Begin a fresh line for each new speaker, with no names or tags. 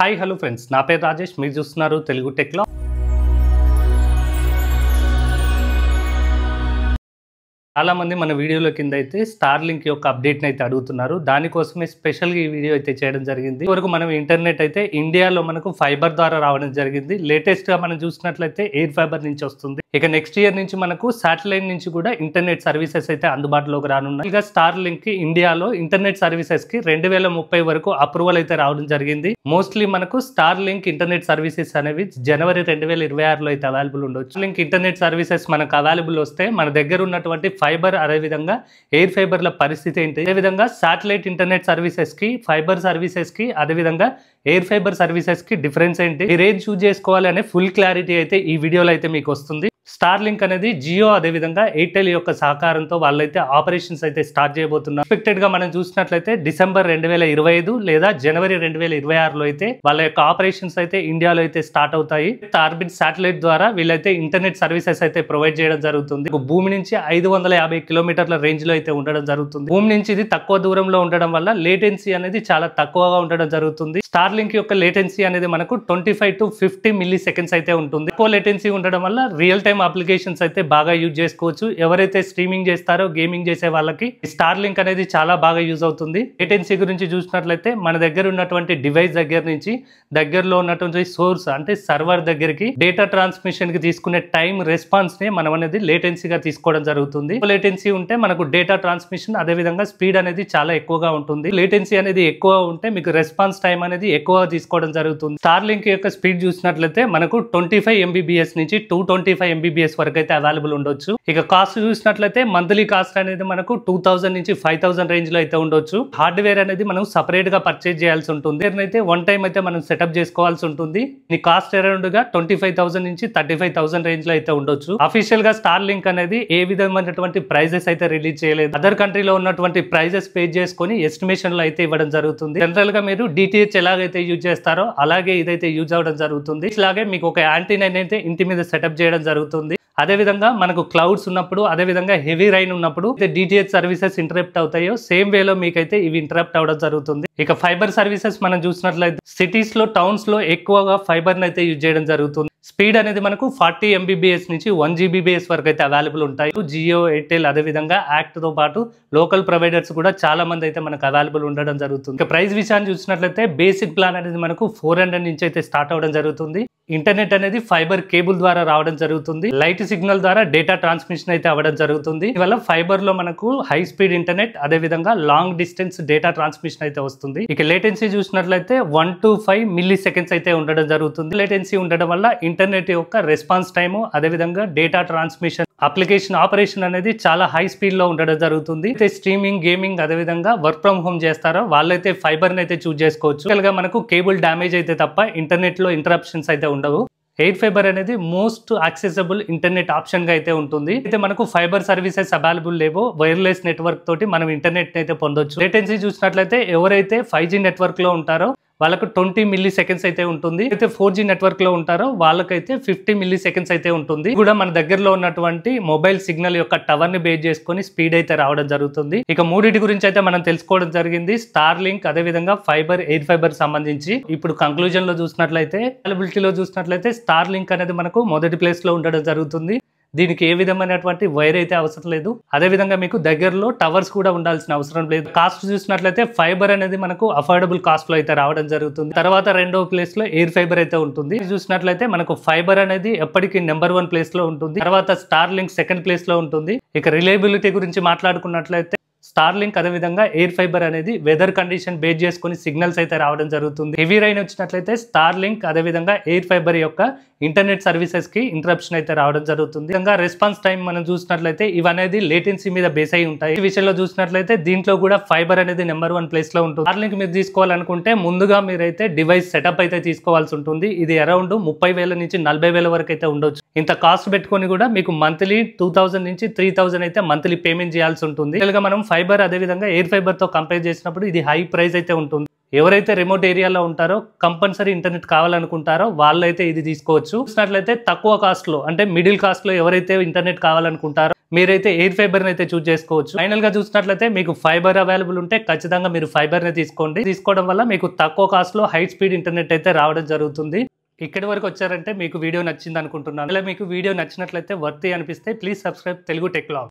Hi hello friends, నా పేరు రాజేష్. మీరు చూస్తున్నారు తెలుగు టెక్లో. చాలా మంది మన వీడియోల కింద అయితే స్టార్ లింక్ యొక్క అప్డేట్ని అయితే అడుగుతున్నారు. దానికోసమే స్పెషల్గా ఈ వీడియో అయితే చేయడం జరిగింది. ఇప్పటివరకు మనం ఇంటర్నెట్ అయితే ఇండియాలో మనకు ఫైబర్ ద్వారా రావడం జరిగింది. లేటెస్ట్గా మనం చూసినట్లయితే ఎయిర్ ఫైబర్ నుంచి వస్తుంది. ఇక నెక్స్ట్ ఇయర్ నుంచి మనకు శాటిలైట్ నుంచి కూడా ఇంటర్నెట్ సర్వీసెస్ అయితే అందుబాటులోకి రానున్నాయి. ఇక స్టార్ లింక్ కి ఇండియాలో ఇంటర్నెట్ సర్వీసెస్ కి 2030 వరకు అప్రూవల్ అయితే రావడం జరిగింది. మోస్ట్లీ మనకు స్టార్ లింక్ ఇంటర్నెట్ సర్వీసెస్ అనేవి జనవరి 2026లో అయితే అవైలబుల్ ఉండొచ్చు. లింక్ ఇంటర్నెట్ సర్వీసెస్ మనకు అవైలబుల్ వస్తే మన దగ్గర ఉన్నటువంటి ఫైబర్, అదేవిధంగా ఎయిర్ ఫైబర్ల పరిస్థితి ఏంటి, అదేవిధంగా శాటిలైట్ ఇంటర్నెట్ సర్వీసెస్ కి, ఫైబర్ సర్వీసెస్ కి, అదేవిధంగా ఎయిర్ ఫైబర్ సర్వీసెస్ కి డిఫరెన్స్ ఏంటి, మీరు ఏది చూస్ చేసుకోవాలి అనే ఫుల్ క్లారిటీ అయితే ఈ వీడియోలో అయితే మీకు వస్తుంది. స్టార్ లింక్ అనేది జియో అదేవిధంగా ఎయిర్టెల్ యొక్క సహకారంతో వాళ్ళైతే ఆపరేషన్స్ అయితే స్టార్ట్ చేయబోతున్నారు. ఎక్స్పెక్టెడ్ గా మనం చూసినట్లయితే డిసెంబర్ 2025 లేదా జనవరి 2026లో అయితే వాళ్ళ యొక్క ఆపరేషన్స్ అయితే ఇండియాలో అయితే స్టార్ట్ అవుతాయి. ఆర్బిట్ శాటిలైట్ ద్వారా వీళ్ళైతే ఇంటర్నెట్ సర్వీసెస్ అయితే ప్రొవైడ్ చేయడం జరుగుతుంది. భూమి నుంచి 550 కిలోమీటర్ల రేంజ్ లో అయితే ఉండడం జరుగుతుంది. భూమి నుంచి ఇది తక్కువ దూరంలో ఉండడం వల్ల లేటెన్సీ అనేది చాలా తక్కువగా ఉండడం జరుగుతుంది. స్టార్ లింక్ యొక్క లేటెన్సీ అనేది మనకు 25 to 50 మిల్లీ సెకండ్స్ అయితే ఉంటుంది. ఎక్కువ లేటెన్సీ ఉండడం వల్ల రియల్ టైమ్ అప్లికేషన్స్ అయితే బాగా యూజ్ చేసుకోవచ్చు. ఎవరైతే స్ట్రీమింగ్ చేస్తారో, గేమింగ్ చేసే వాళ్ళకి స్టార్ లింక్ అనేది చాలా బాగా యూజ్ అవుతుంది. లేటెన్సీ గురించి చూసినట్లయితే మన దగ్గర ఉన్నటువంటి డివైస్ దగ్గర నుంచి దగ్గరలో ఉన్నటువంటి సోర్స్ అంటే సర్వర్ దగ్గరికి డేటా ట్రాన్స్మిషన్ కి తీసుకునే టైం రెస్పాన్స్ ని మనం అనేది లేటెన్సీగా తీసుకోవడం జరుగుతుంది. లేటెన్సీ ఉంటే మనకు డేటా ట్రాన్స్మిషన్ అదేవిధంగా స్పీడ్ అనేది చాలా ఎక్కువగా ఉంటుంది. లేటెన్సీ అనేది ఎక్కువ ఉంటే మీకు రెస్పాన్స్ టైం అనేది ఎక్కువగా తీసుకోవడం జరుగుతుంది. స్టార్ లింక్ యొక్క స్పీడ్ చూసినట్లయితే మనకు 25 MBps నుంచి 225 MBps వరకు అయితే అవైలబుల్ ఉండొచ్చు. ఇక కాస్ట్ చూసినట్లయితే మంత్లీ కాస్ట్ అనేది మనకు 2000 నుంచి 5000 రేంజ్ లో అయితే ఉండొచ్చు. హార్డ్వేర్ అనేది మనం సపరేట్ గా పర్చేజ్ చేయాల్సి ఉంటుంది. అయితే వన్ టైం అయితే మనం సెటప్ చేసుకోవాల్సి ఉంటుంది. ఈ కాస్ట్ అరౌండ్ గా 25,000 నుంచి 35,000 రేంజ్ లో అయితే ఉండొచ్చు. అఫీషియల్ గా స్టార్ లింక్ అనేది ఏ విధమైనటువంటి ప్రైజెస్ అయితే రిలీజ్ చేయలేదు. అదర్ కంట్రీలో ఉన్నటువంటి ప్రైజెస్ పే చేసుకొని ఎస్టిమేషన్ లో అయితే ఇవ్వడం జరుగుతుంది. జనరల్ గా మీరు DTH ఎలాగైతే యూజ్ చేస్తారో అలాగే ఇదైతే యూజ్ అవ్వడం జరుగుతుంది. ఇలాగే మీకు ఒక యాంటీనా అయితే ఇంటి మీద సెటప్ చేయడం జరుగుతుంది. అదేవిధంగా మనకు క్లౌడ్స్ ఉన్నప్పుడు, అదేవిధంగా హెవీ రైన్ ఉన్నప్పుడు DTH సర్వీసెస్ ఇంటరప్ట్ అవుతాయో సేమ్ వేలో మీకైతే ఇవి ఇంటరప్ట్ అవడం జరుగుతుంది. ఇక ఫైబర్ సర్వీసెస్ మనం చూసినట్లయితే సిటీస్ లో, టౌన్స్ లో ఎక్కువగా ఫైబర్ అయితే యూజ్ చేయడం జరుగుతుంది. స్పీడ్ అనేది మనకు 40 MBps నుంచి 1 GBps వరకు అయితే అవైలబుల్ ఉంటాయి. జియో, ఎయిర్టెల్ అదేవిధంగా యాక్ట్ తో పాటు లోకల్ ప్రొవైడర్స్ కూడా చాలా మంది అయితే మనకు అవైలబుల్ ఉండడం జరుగుతుంది. ఇక ప్రైస్ విషయాన్ని చూసినట్లయితే బేసిక్ ప్లాన్ అనేది మనకు 400 నుంచి అయితే స్టార్ట్ అవడం జరుగుతుంది. ఇంటర్నెట్ అనేది ఫైబర్ కేబుల్ ద్వారా రావడం జరుగుతుంది. లైట్ సిగ్నల్ ద్వారా డేటా ట్రాన్స్మిషన్ అయితే అవ్వడం జరుగుతుంది. ఇవల్ల ఫైబర్ లో మనకు హై స్పీడ్ ఇంటర్నెట్ అదేవిధంగా లాంగ్ డిస్టెన్స్ డేటా ట్రాన్స్మిషన్ అయితే వస్తుంది. ఇక లేటెన్సీ చూసినట్లయితే 1 to 5 మిల్లీ సెకండ్స్ అయితే ఉండడం జరుగుతుంది. లేటెన్సీ ఉండడం వల్ల ఇంటర్నెట్ యొక్క రెస్పాన్స్ టైము అదేవిధంగా డేటా ట్రాన్స్మిషన్, అప్లికేషన్ ఆపరేషన్ అనేది చాలా హై స్పీడ్ లో ఉండడం జరుగుతుంది. అయితే స్ట్రీమింగ్, గేమింగ్ అదేవిధంగా వర్క్ ఫ్రమ్ హోమ్ చేస్తారో వాళ్ళైతే ఫైబర్ అయితే చూస్ చేసుకోవచ్చు. మనకు కేబుల్ డ్యామేజ్ అయితే తప్ప ఇంటర్నెట్ లో ఇంటరప్షన్స్ అయితే ఉండవు. ఎయిర్ ఫైబర్ అనేది మోస్ట్ యాక్సెసిబుల్ ఇంటర్నెట్ ఆప్షన్ గా అయితే ఉంటుంది. అయితే మనకు ఫైబర్ సర్వీసెస్ అవైలబుల్ లేవో వైర్లెస్ నెట్వర్క్ తోటి మనం ఇంటర్నెట్ అయితే పొందొచ్చు. లేటెన్సీ చూసినట్లయితే ఎవరైతే 5G నెట్వర్క్ లో ఉంటారో వాళ్ళకు 20 మిల్లీ సెకండ్స్ అయితే ఉంటుంది. అయితే 4G నెట్వర్క్ లో ఉంటారో వాళ్ళకైతే 50 మిల్లీ సెకండ్స్ అయితే ఉంటుంది. కూడా మన దగ్గరలో ఉన్నటువంటి మొబైల్ సిగ్నల్ యొక్క టవర్ ని బేస్ చేసుకొని స్పీడ్ అయితే రావడం జరుగుతుంది. ఇక మూడింటి గురించి అయితే మనం తెలుసుకోవడం జరిగింది. స్టార్ లింక్ అదేవిధంగా ఫైబర్, ఎయిర్ ఫైబర్ సంబంధించి ఇప్పుడు కంక్లూజన్ లో చూసినట్లయితే, అవైలబిలిటీలో చూసినట్లయితే స్టార్ లింక్ అనేది మనకు మొదటి ప్లేస్ లో ఉండడం జరుగుతుంది. దీనికి ఏ విధమైనటువంటి వైర్ అయితే అవసరం లేదు. అదేవిధంగా మీకు దగ్గరలో టవర్స్ కూడా ఉండాల్సిన అవసరం లేదు. కాస్ట్ చూసినట్లయితే ఫైబర్ అనేది మనకు అఫోర్డబుల్ కాస్ట్ లో అయితే రావడం జరుగుతుంది. తర్వాత రెండో ప్లేస్ లో ఎయిర్ ఫైబర్ అయితే ఉంటుంది. చూసినట్లయితే మనకు ఫైబర్ అనేది ఎప్పటికీ నెంబర్ 1 ప్లేస్ లో ఉంటుంది. తర్వాత స్టార్ లింక్ సెకండ్ ప్లేస్ లో ఉంటుంది. ఇక రిలయబిలిటీ గురించి మాట్లాడుకున్నట్లయితే స్టార్ లింక్ అదేవిధంగా ఎయిర్ ఫైబర్ అనేది వెదర్ కండిషన్ బేస్ చేసుకుని సిగ్నల్స్ అయితే రావడం జరుగుతుంది. హెవీ రైన్ వచ్చినట్లయితే స్టార్ లింక్ అదేవిధంగా ఎయిర్ ఫైబర్ యొక్క ఇంటర్నెట్ సర్వీసెస్ కి ఇంటరప్షన్ అయితే రావడం జరుగుతుంది. ఇంకా రెస్పాన్స్ టైం మనం చూసినట్లయితే ఇవనేది లేటెన్సీ మీద బేస్ అయి ఉంటాయి. ఈ విషయంలో చూసినట్లయితే దీంట్లో కూడా ఫైబర్ అనేది నెంబర్ 1 ప్లేస్ లో ఉంటుంది. స్టార్ లింక్ మీరు తీసుకోవాలనుకుంటే ముందుగా మీరైతే డివైస్ సెటప్ అయితే తీసుకోవాల్సి ఉంటుంది. ఇది అరౌండ్ 30,000 నుంచి 40,000 వరకు అయితే ఉండొచ్చు. ఇంత కాస్ట్ పెట్టుకొని కూడా మీకు మంత్లీ 2000 నుంచి 3000 అయితే మంత్లీ పేమెంట్ చేయాల్సి ఉంటుంది. మనం ఫైబర్ అదేవిధంగా ఎయిర్ ఫైబర్ తో కంపేర్ చేసినప్పుడు ఇది హై ప్రైస్ అయితే ఉంటుంది. ఎవరైతే రిమోట్ ఏరియాలో ఉంటారో కంపల్సరీ ఇంటర్నెట్ కావాలనుకుంటారో వాళ్ళైతే ఇది తీసుకోవచ్చు. చూసినట్లయితే తక్కువ కాస్ట్లో అంటే మిడిల్ కాస్ట్లో ఎవరైతే ఇంటర్నెట్ కావాలనుకుంటారో మీరైతే ఎయిర్ ఫైబర్ని అయితే చూస్ చేసుకోవచ్చు. ఫైనల్గా చూసినట్లయితే మీకు ఫైబర్ అవైలబుల్ ఉంటే ఖచ్చితంగా మీరు ఫైబర్ని తీసుకోండి. తీసుకోవడం వల్ల మీకు తక్కువ కాస్ట్లో హై స్పీడ్ ఇంటర్నెట్ అయితే రావడం జరుగుతుంది. ఇక్కడి వరకు వచ్చారంటే మీకు వీడియో నచ్చింది అనుకుంటున్నాను. ఇలా మీకు వీడియో నచ్చినట్లయితే వర్తి అనిపిస్తే please subscribe Telugu tech log.